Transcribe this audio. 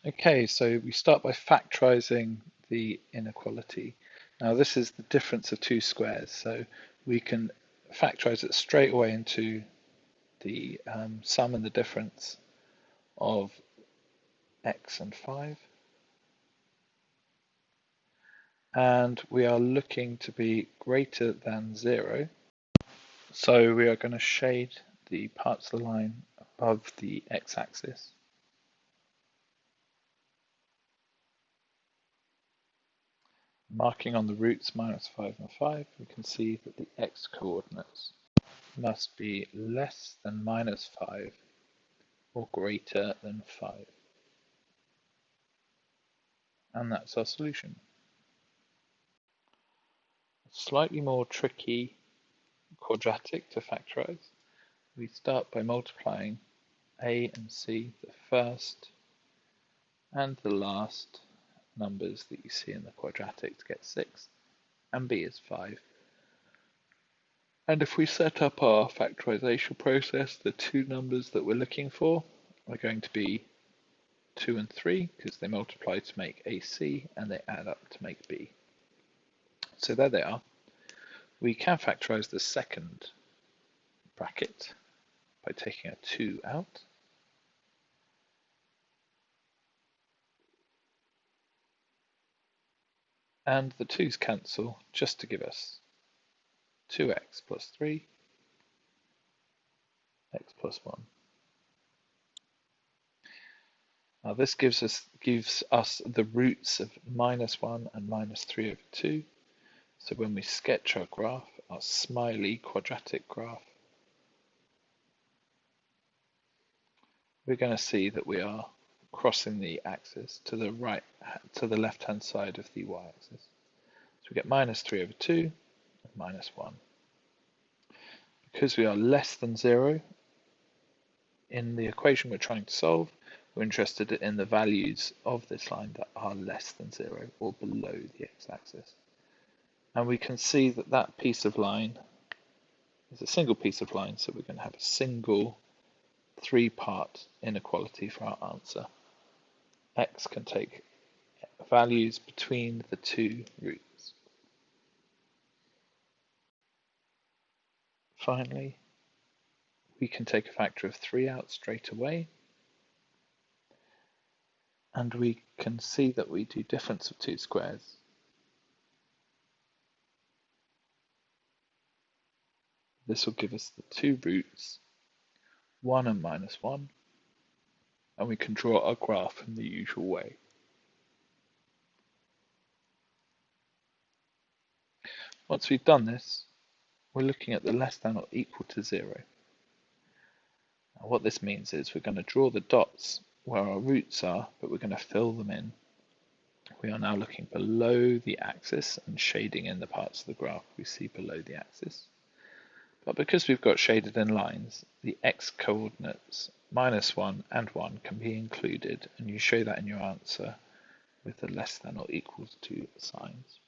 Okay, so we start by factorizing the inequality. Now this is the difference of two squares, so we can factorize it straight away into the sum and the difference of x and 5. And we are looking to be greater than 0. So we are going to shade the parts of the line above the x-axis. Marking on the roots -5 and 5, we can see that the x-coordinates must be less than -5 or greater than 5. And that's our solution. Slightly more tricky quadratic to factorize. We start by multiplying a and c, the first and the last numbers that you see in the quadratic to get 6, and b is 5. And if we set up our factorization process, the two numbers that we're looking for are going to be 2 and 3, because they multiply to make AC and they add up to make B. So there they are. We can factorize the second bracket by taking a 2 out. And the 2's cancel just to give us 2x plus 3, x plus 1. Now this gives us the roots of -1 and -3/2. So when we sketch our graph, our smiley quadratic graph, we're going to see that we are crossing the axis to the left-hand side of the y-axis. So we get -3/2 and -1. Because we are less than 0 in the equation we're trying to solve, we're interested in the values of this line that are less than 0 or below the x-axis. And we can see that that piece of line is a single piece of line, so we're going to have a single 3-part inequality for our answer. X can take values between the two roots. Finally, we can take a factor of 3 out straight away, and we can see that we do difference of two squares. This will give us the two roots, 1 and -1, and we can draw our graph in the usual way. Once we've done this, we're looking at the less than or equal to 0. Now what this means is we're going to draw the dots where our roots are, but we're going to fill them in. We are now looking below the axis and shading in the parts of the graph we see below the axis. But because we've got shaded in lines, the x-coordinates -1 and 1 can be included, and you show that in your answer with the less than or equals to signs.